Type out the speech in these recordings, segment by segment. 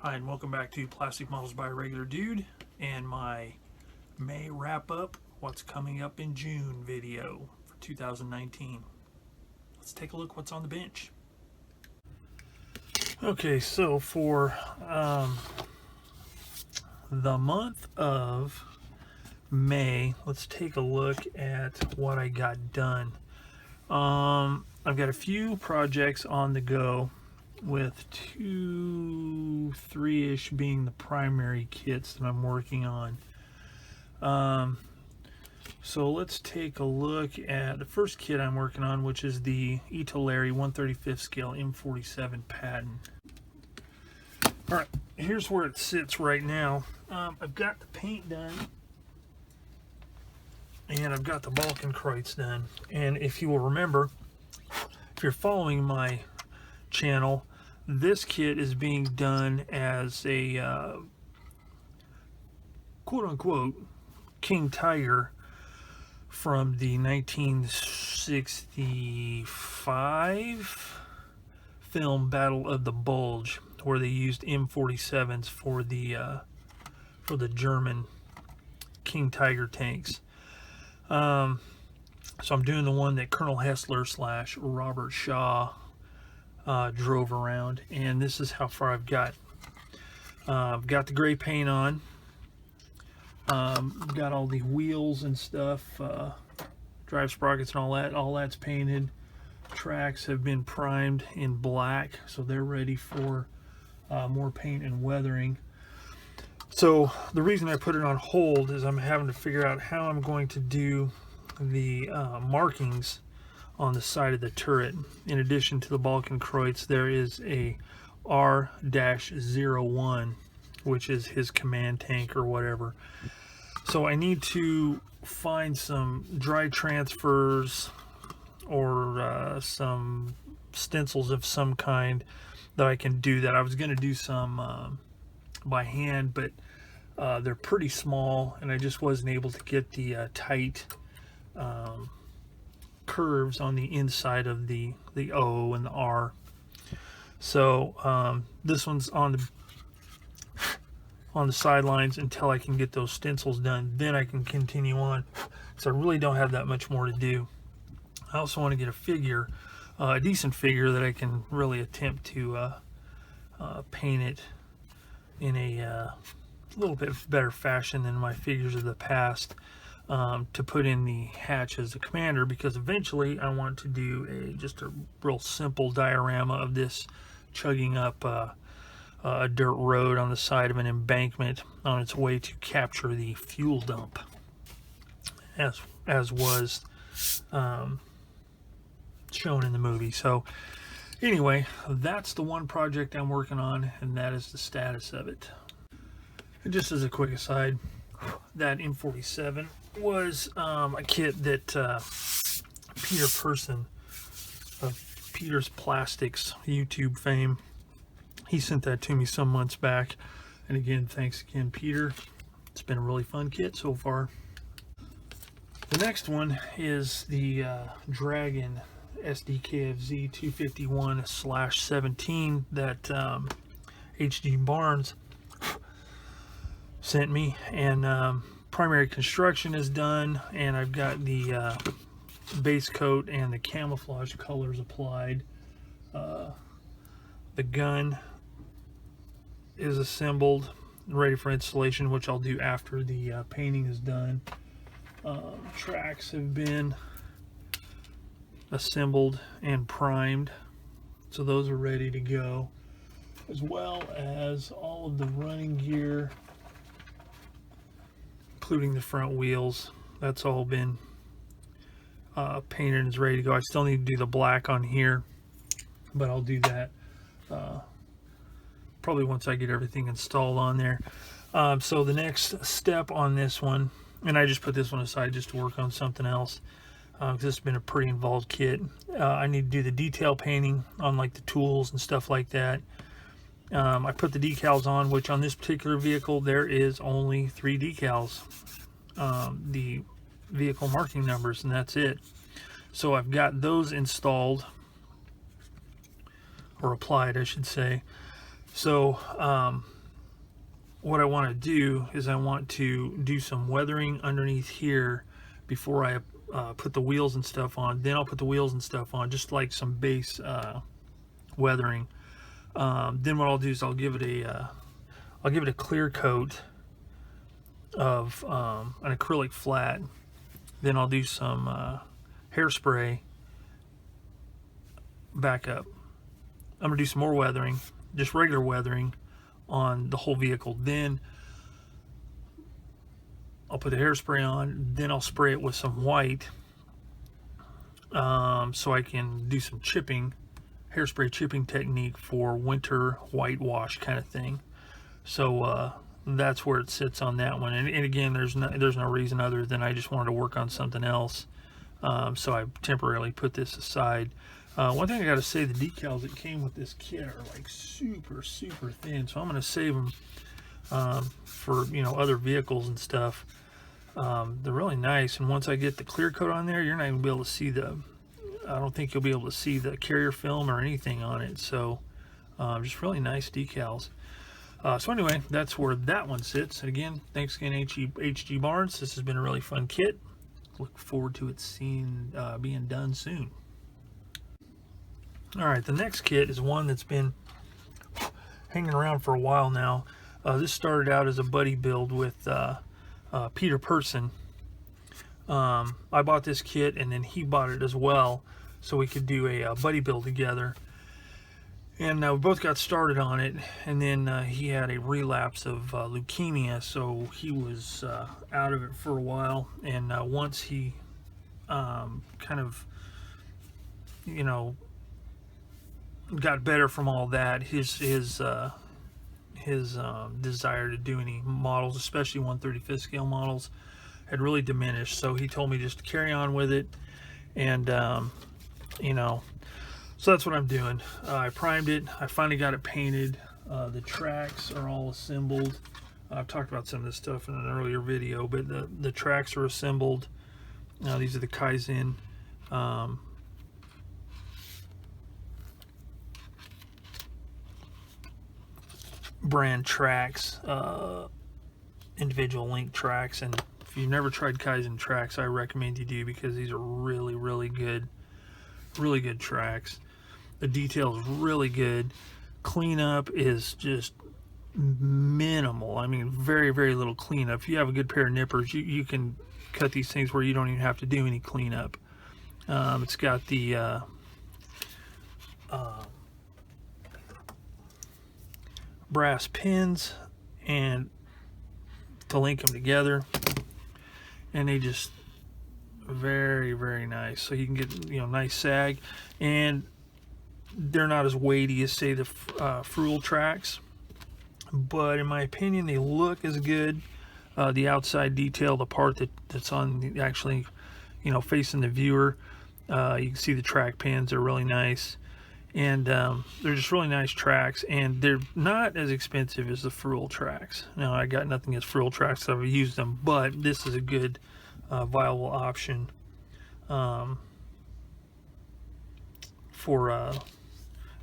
Hi, and welcome back to Plastic Models by a Regular Dude and my May wrap up what's coming up in June video for 2019. Let's take a look what's on the bench. Okay, so for the month of May, let's take a look at what I got done. I've got a few projects on the go, with 3-ish being the primary kits that I'm working on. So let's take a look at the first kit I'm working on, which is the A10 1/35 scale M47 Patton. Alright, here's where it sits right now. I've got the paint done, and I've got the Balkenkreuz done. And if you will remember, if you're following my channel, this kit is being done as a quote-unquote King Tiger from the 1965 film Battle of the Bulge, where they used M47s for the German King Tiger tanks. So I'm doing the one that Colonel Hessler / Robert Shaw drove around, and this is how far I've got. I've got the gray paint on. Got all the wheels and stuff, drive sprockets and all that. All that's painted. Tracks have been primed in black, so they're ready for more paint and weathering. So the reason I put it on hold is I'm having to figure out how I'm going to do the markings on the side of the turret. In addition to the Balkenkreuz, there is a R-01, which is his command tank or whatever. So I need to find some dry transfers or some stencils of some kind that I can do that. I was going to do some by hand, but they're pretty small, and I just wasn't able to get the tight curves on the inside of the O and the R. So this one's on the sidelines until I can get those stencils done. Then I can continue on, so I really don't have that much more to do. I also want to get a figure, a decent figure that I can really attempt to paint it in a little bit better fashion than my figures of the past, to put in the hatch as the commander, because eventually I want to do just a real simple diorama of this chugging up a dirt road on the side of an embankment on its way to capture the fuel dump, as was shown in the movie. So anyway, that's the one project I'm working on, and that is the status of it. And just as a quick aside, that M47 was a kit that Peter Person of Peter's Plastics YouTube fame, he sent that to me some months back. And again, thanks again, Peter. It's been a really fun kit so far. The next one is the Dragon SDKfz 251/17 that HG Barnes sent me, and primary construction is done, and I've got the base coat and the camouflage colors applied. The gun is assembled and ready for installation, which I'll do after the painting is done. Tracks have been assembled and primed, so those are ready to go, as well as all of the running gear, including the front wheels. That's all been painted and is ready to go. I still need to do the black on here, but I'll do that probably once I get everything installed on there. So the next step on this one, and I just put this one aside just to work on something else, because this has been a pretty involved kit. I need to do the detail painting on like the tools and stuff like that. I put the decals on, which on this particular vehicle there is only 3 decals, the vehicle marking numbers, and that's it. So I've got those installed, or applied I should say. So what I want to do is I want to do some weathering underneath here before I put the wheels and stuff on. Then I'll put the wheels and stuff on, just like some base weathering. Then what I'll do is I'll give it a clear coat of an acrylic flat. Then I'll do some hairspray back up. I'm gonna do some more weathering, just regular weathering on the whole vehicle. Then I'll put the hairspray on, then I'll spray it with some white so I can do some chipping, hairspray chipping technique for winter whitewash kind of thing. So that's where it sits on that one. And again, there's no reason other than I just wanted to work on something else. So I temporarily put this aside. One thing I got to say, the decals that came with this kit are like super thin, so I'm going to save them for, you know, other vehicles and stuff. They're really nice, and once I get the clear coat on there, you're not even be able to see I don't think you'll be able to see the carrier film or anything on it. So just really nice decals. So anyway, that's where that one sits. And again, thanks again, HG Barnes. This has been a really fun kit. Look forward to it being done soon. All right, the next kit is one that's been hanging around for a while now. This started out as a buddy build with Peter Person. I bought this kit and then he bought it as well, so we could do a buddy build together. And we both got started on it, and then he had a relapse of leukemia, so he was out of it for a while. And once he kind of, you know, got better from all that, his desire to do any models, especially 1/35 scale models, had really diminished. So he told me just to carry on with it, and you know, so that's what I'm doing. I primed it. I finally got it painted. The tracks are all assembled. I've talked about some of this stuff in an earlier video, but the tracks are assembled. These are the Kaizen brand tracks, individual link tracks. And if you've never tried Kaizen tracks, I recommend you do, because these are really good tracks. The detail is really good. Cleanup is just minimal. I mean, very little cleanup. If you have a good pair of nippers, you can cut these things where you don't even have to do any cleanup. It's got the brass pins and to link them together, and they just very nice. So you can get, you know, nice sag, and they're not as weighty as, say, the Fruel tracks, but in my opinion they look as good. The outside detail, the part that's on the, actually, you know, facing the viewer, you can see the track pins are really nice. And they're just really nice tracks, and they're not as expensive as the Fruel tracks. Now, I got nothing against Fruel tracks, so I've used them, but this is a good viable option for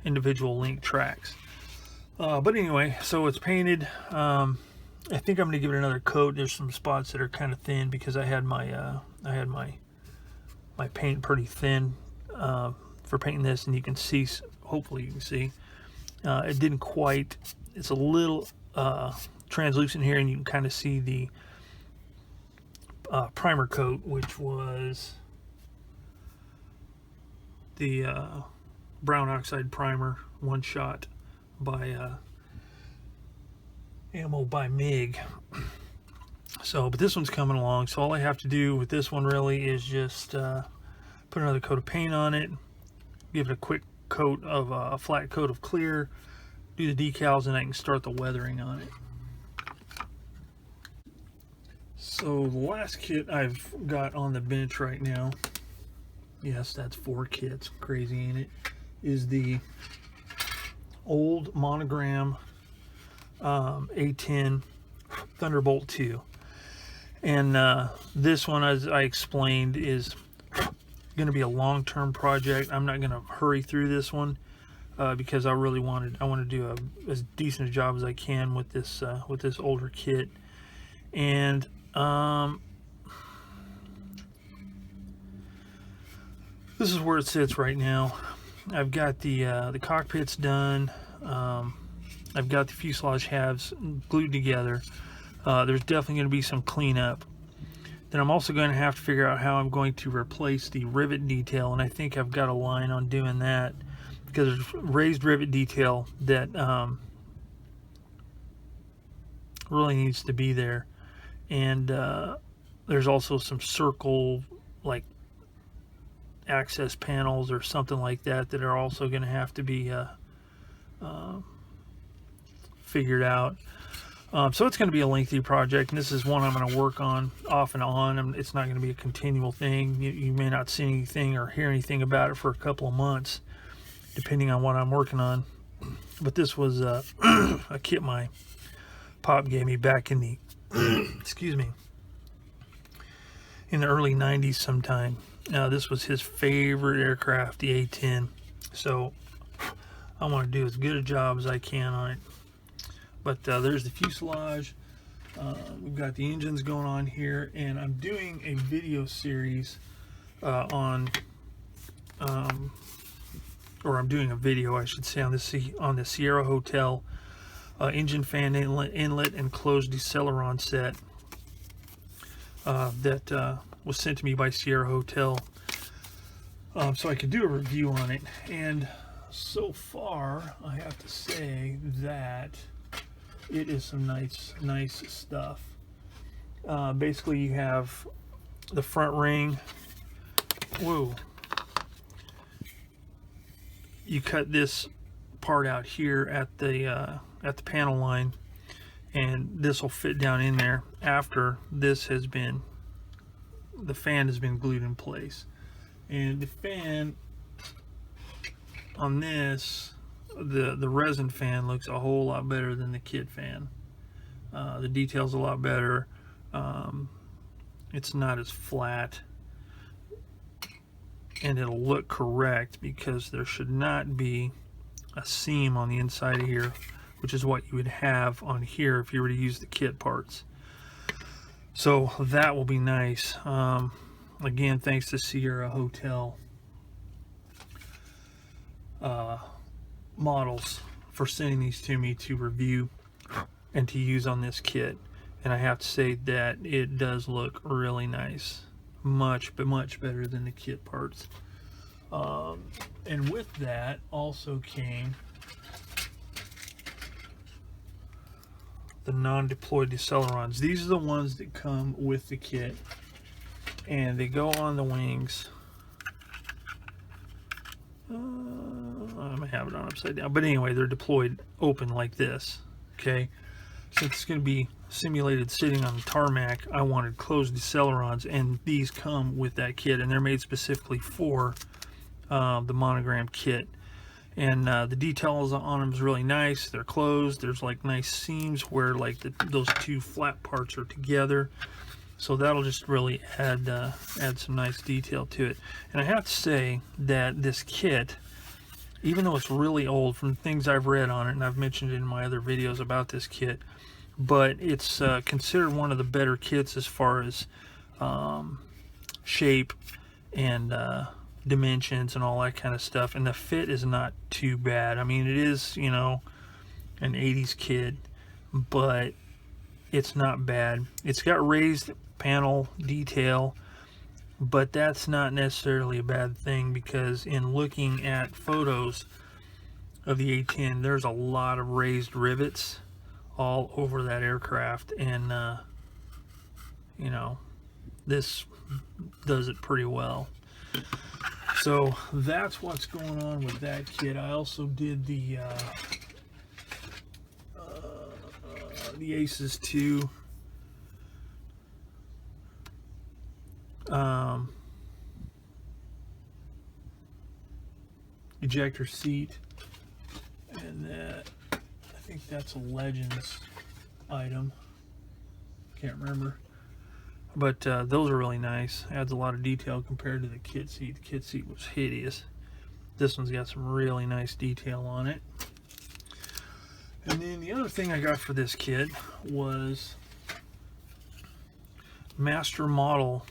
individual link tracks. But anyway, so it's painted. I think I'm gonna give it another coat. There's some spots that are kind of thin because I had my paint pretty thin for painting this, and you can see, hopefully you can see, it didn't quite, it's a little translucent here, and you can kind of see the primer coat, which was the brown oxide primer, one shot by Ammo by MIG. So, but this one's coming along, so all I have to do with this one really is just put another coat of paint on it, give it a quick coat of a flat coat of clear, do the decals, and I can start the weathering on it. So the last kit I've got on the bench right now, yes, that's 4 kits, crazy ain't it, is the old Monogram A10 Thunderbolt 2. And this one, as I explained, is going to be a long-term project. I'm not going to hurry through this one. because I really want to do as decent a job as I can with this older kit. And this is where it sits right now. I've got the cockpits done. I've got the fuselage halves glued together. There's definitely going to be some cleanup. Then I'm also going to have to figure out how I'm going to replace the rivet detail, and I think I've got a line on doing that, because there's raised rivet detail that really needs to be there. And there's also some circle, like, access panels or something like that are also going to have to be figured out. So it's going to be a lengthy project, and this is one I'm going to work on off and on. It's not going to be a continual thing. You may not see anything or hear anything about it for a couple of months, depending on what I'm working on. But this was a kit my pop gave me back in the excuse me, in the early 90s sometime. This was his favorite aircraft, the A10. So I want to do as good a job as I can on it. But there's the fuselage. We've got the engines going on here, and I'm doing a video series on doing a video, I should say, on the Sierra Hotel engine fan inlet and closed deceleron set that was sent to me by Sierra Hotel, so I could do a review on it. And so far, I have to say that it is some nice stuff. Basically, you have the front ring. Whoa! You cut this part out here at the panel line, and this will fit down in there after this has been, the fan has been glued in place. And the fan on this, the resin fan, looks a whole lot better than the kit fan. The detail's a lot better. It's not as flat, and it'll look correct because there should not be a seam on the inside of here, which is what you would have on here if you were to use the kit parts. So that will be nice. Again, thanks to Sierra Hotel models for sending these to me to review and to use on this kit. And I have to say that it does look really nice, much better than the kit parts. And with that also came the non-deployed decelerons. These are the ones that come with the kit, and they go on the wings. I might have it on upside down, but anyway, they're deployed open like this. Okay, since it's going to be simulated sitting on the tarmac, I wanted closed decelerons, and these come with that kit, and they're made specifically for the monogram kit. And the details on them is really nice. They're closed. There's like nice seams where like those two flat parts are together. So that'll just really add some nice detail to it. And I have to say that this kit, even though it's really old from things I've read on it, and I've mentioned it in my other videos about this kit, but it's considered one of the better kits as far as shape and dimensions and all that kind of stuff. And the fit is not too bad. I mean, it is, you know, an 80s kit, but it's not bad. It's got raised panel detail, but that's not necessarily a bad thing, because in looking at photos of the A10, there's a lot of raised rivets all over that aircraft, and you know, this does it pretty well. So that's what's going on with that kit. I also did the Aces 2 ejector seat, and that, I think that's a Legends item, can't remember, but those are really nice. Adds a lot of detail compared to the kit seat. The kit seat was hideous. This one's got some really nice detail on it. And then the other thing I got for this kit was master model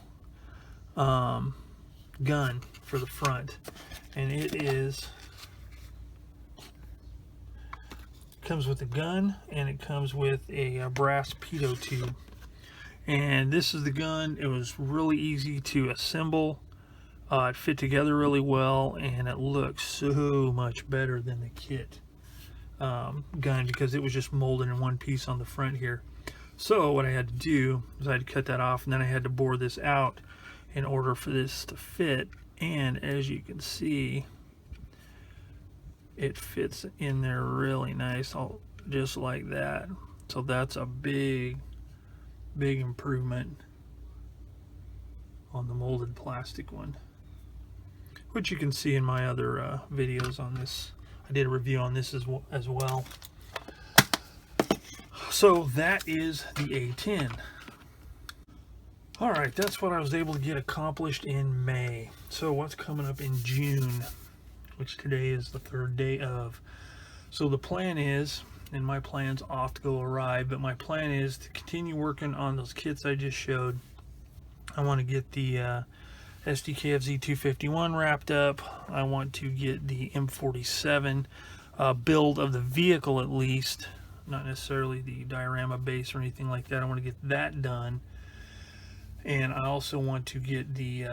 gun for the front, and it comes with a gun, and it comes with a brass pitot tube. And this is the gun. It was really easy to assemble. It fit together really well, and it looks so much better than the kit gun, because it was just molded in one piece on the front here. So what I had to do was I had to cut that off, and then I had to bore this out in order for this to fit. And as you can see, it fits in there really nice, just like that. So that's a big improvement on the molded plastic one, which you can see in my other videos on this. I did a review on this as well. So that is the A10. Alright, that's what I was able to get accomplished in May. So what's coming up in June, which today is the 3rd day of. So the plan is, and my plan's off to go awry, but my plan is to continue working on those kits I just showed. I want to get the SDKfz 251 wrapped up. I want to get the M47 build of the vehicle, at least, not necessarily the diorama base or anything like that. I want to get that done, and I also want to get the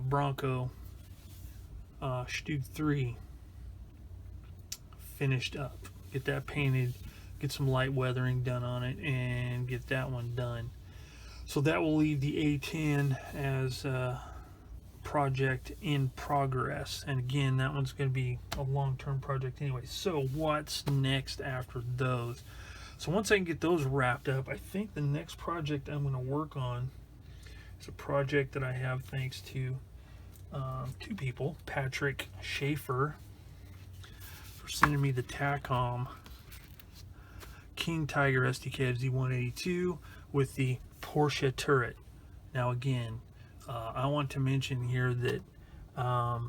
Bronco Stug 3 finished up, get that painted, get some light weathering done on it, and get that one done. So that will leave the A10 as a project in progress. And again, that one's going to be a long-term project anyway. So what's next after those? So once I can get those wrapped up, I think the next project I'm going to work on is a project that I have thanks to two people, Patrick Schaefer, for sending me the Tacom King Tiger SDKfz 182 with the Porsche turret. Now again, I want to mention here that a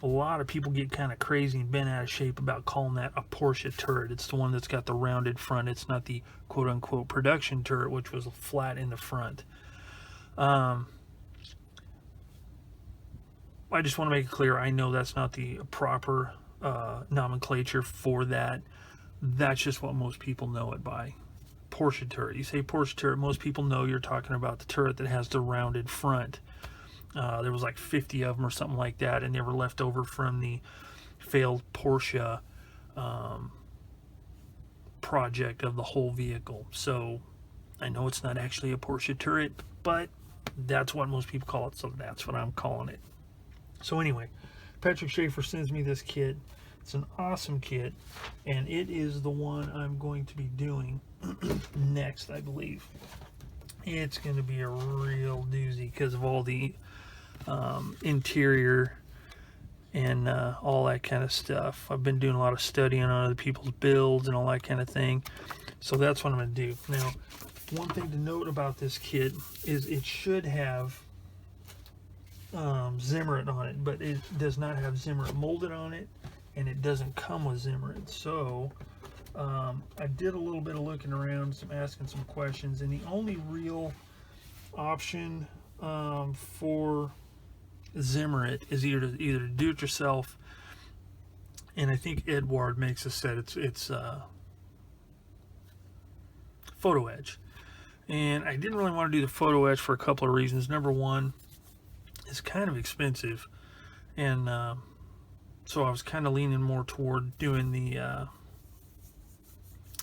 lot of people get kind of crazy and bent out of shape about calling that a Porsche turret. It's the one that's got the rounded front. It's not the quote-unquote production turret, which was flat in the front. I just want to make it clear, I know that's not the proper nomenclature for that. That's just what most people know it by. Porsche turret. You say Porsche turret, most people know you're talking about the turret that has the rounded front. There was like 50 of them or something like that, and they were left over from the failed Porsche project of the whole vehicle. So I know it's not actually a Porsche turret, but that's what most people call it, so that's what I'm calling it. So anyway, Patrick Schaefer sends me this kit. It's an awesome kit, and it is the one I'm going to be doing next, I believe. It's going to be a real doozy because of all the interior and all that kind of stuff. I've been doing a lot of studying on other people's builds and all that kind of thing. So that's what I'm going to do. Now, one thing to note about this kit is it should have Zimmerit on it, but it does not have Zimmerit molded on it, and it doesn't come with Zimmerit. So I did a little bit of looking around, asking some questions, and the only real option for Zimmerit is either to do it yourself, and I think Edward makes a set. It's photo etch, and I didn't really want to do the photo etch for a couple of reasons. Number one, it's kind of expensive, and so I was kind of leaning more toward doing the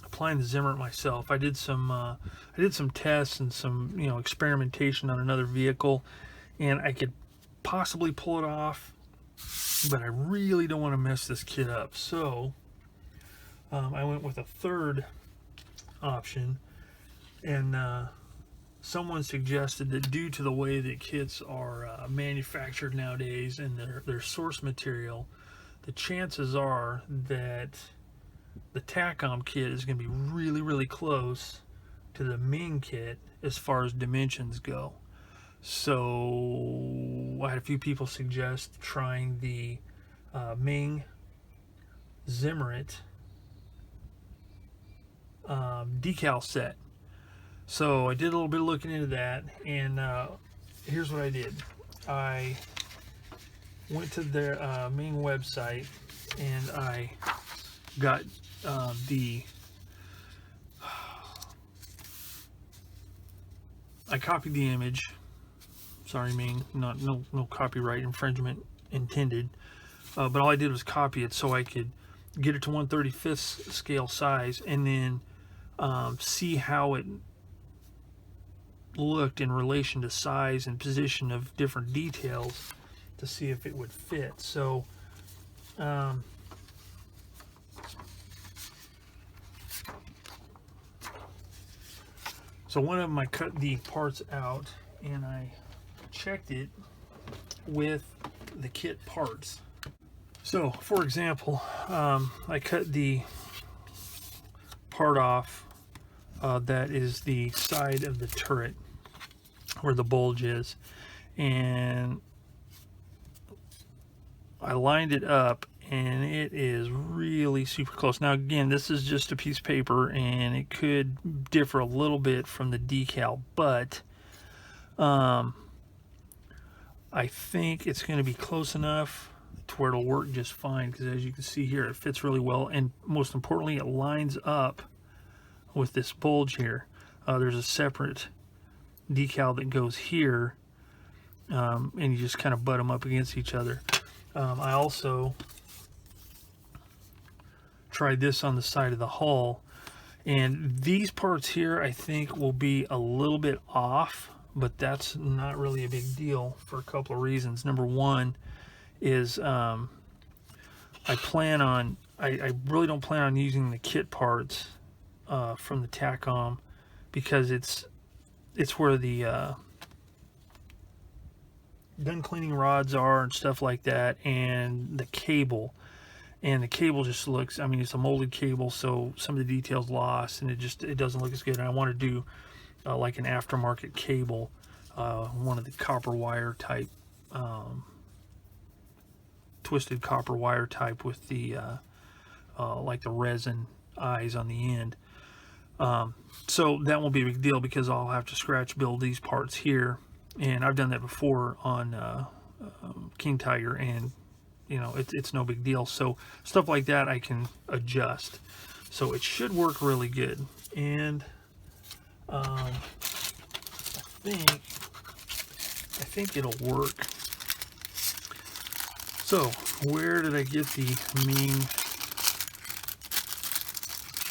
applying the Zimmerit myself. I did some tests and some experimentation on another vehicle, and I could possibly pull it off, but I really don't want to mess this kit up. So I went with a third option, and someone suggested that due to the way that kits are manufactured nowadays and their source material, the chances are that the Tacom kit is going to be really, really close to the Ming kit as far as dimensions go. So I had a few people suggest trying the Ming Zimmerit decal set. So I did a little bit of looking into that, and here's what I did. I went to their Ming website, and I got I copied the image. Sorry, Ming, no copyright infringement intended. But all I did was copy it so I could get it to 1/35 scale size, and then see how it looked in relation to size and position of different details to see if it would fit. So one of them I cut the parts out and I checked it with the kit parts. So for example, I cut the part off that is the side of the turret where the bulge is, and I lined it up, and it is really super close. Now again, this is just a piece of paper and it could differ a little bit from the decal, but I think it's going to be close enough to where it'll work just fine, because as you can see here, it fits really well, and most importantly, it lines up with this bulge here. There's a separate decal that goes here, and you just kind of butt them up against each other. I also tried this on the side of the hull, and these parts here I think will be a little bit off, but that's not really a big deal for a couple of reasons. Number one is I really don't plan on using the kit parts from the TACOM, because it's where the gun cleaning rods are and stuff like that, and the cable just looks, I mean, it's a molded cable, so some of the details lost, and it doesn't look as good. And I want to do like an aftermarket cable, one of the copper wire type, twisted copper wire type with the like the resin eyes on the end. So that won't be a big deal, because I'll have to scratch build these parts here, and I've done that before on King Tiger, and you know, it's no big deal. So stuff like that I can adjust, so it should work really good. And I think it'll work. So where did I get the Ming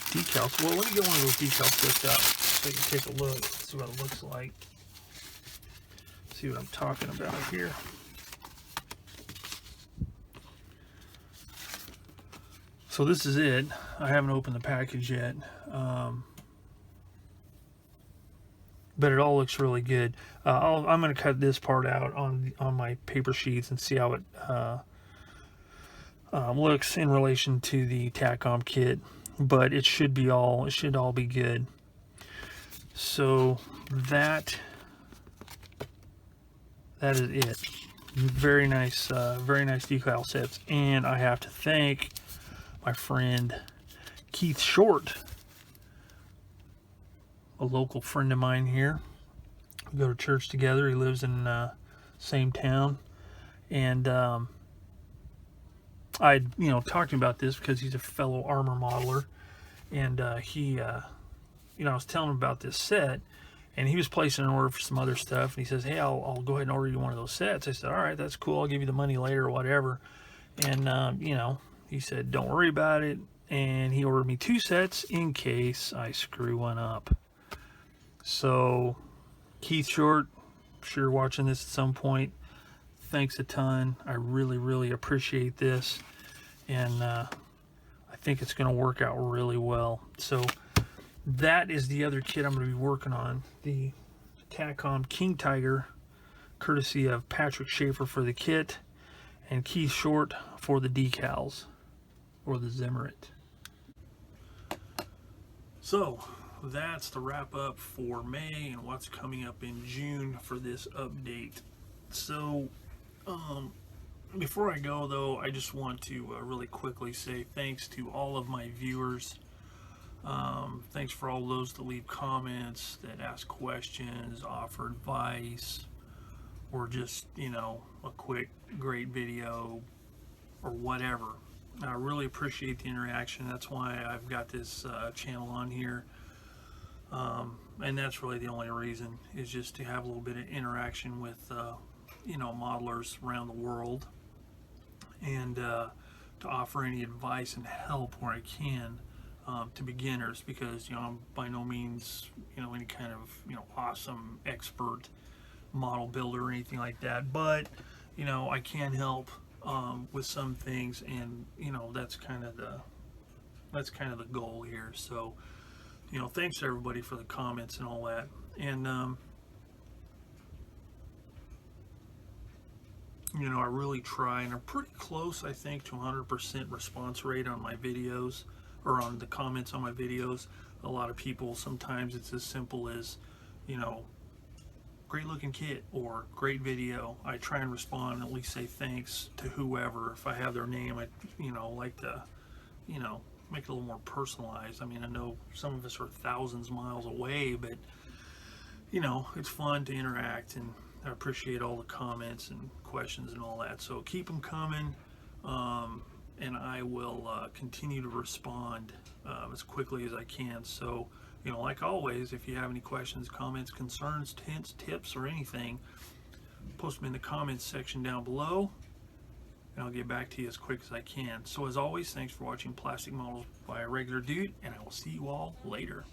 decals? Well, let me get one of those decal sets out so you can take a look, see what it looks like, see what I'm talking about here. So this is it. I haven't opened the package yet, but it all looks really good. I'm going to cut this part out on my paper sheets and see how it looks in relation to the TACOM kit, but it should all be good. So that is it. Very nice decal sets, and I have to thank my friend Keith Short, a local friend of mine here. We go to church together. He lives in same town, and I talked to him about this because he's a fellow armor modeler, and he I was telling him about this set, and he was placing an order for some other stuff, and he says, hey, I'll go ahead and order you one of those sets. I said, all right, that's cool, I'll give you the money later or whatever. And he said, don't worry about it, and he ordered me 2 sets in case I screw one up. So Keith Short, I'm sure you're watching this at some point, thanks a ton. I really appreciate this, and I think it's going to work out really well. So that is the other kit I'm going to be working on, the TACOM King Tiger, courtesy of Patrick Schaefer for the kit and Keith Short for the decals, or the Zimmerit. So that's the wrap up for May and what's coming up in June for this update. So before I go though, I just want to really quickly say thanks to all of my viewers. Thanks for all those that leave comments, that ask questions, offer advice, or just, you know, a quick great video or whatever. I really appreciate the interaction. That's why I've got this channel on here. And that's really the only reason, is just to have a little bit of interaction with, you know, modelers around the world, and to offer any advice and help where I can to beginners, because, you know, I'm by no means, you know, any kind of, you know, awesome expert model builder or anything like that, but, you know, I can help with some things, and, you know, that's kind of the goal here. So, you know, thanks to everybody for the comments and all that. And you know, I really try, and I'm pretty close, I think, to 100% response rate on my videos, or on the comments on my videos. A lot of people, sometimes it's as simple as, you know, great looking kit or great video. I try and respond and at least say thanks to whoever. If I have their name, I, you know, like to, you know, make it a little more personalized. I mean, I know some of us are thousands of miles away, but, you know, it's fun to interact, and I appreciate all the comments and questions and all that. So keep them coming, and I will continue to respond as quickly as I can. So, you know, like always, if you have any questions, comments, concerns, hints, tips, or anything, post them in the comments section down below, and I'll get back to you as quick as I can. So as always, thanks for watching Plastic Models by a Regular Dude, and I will see you all later.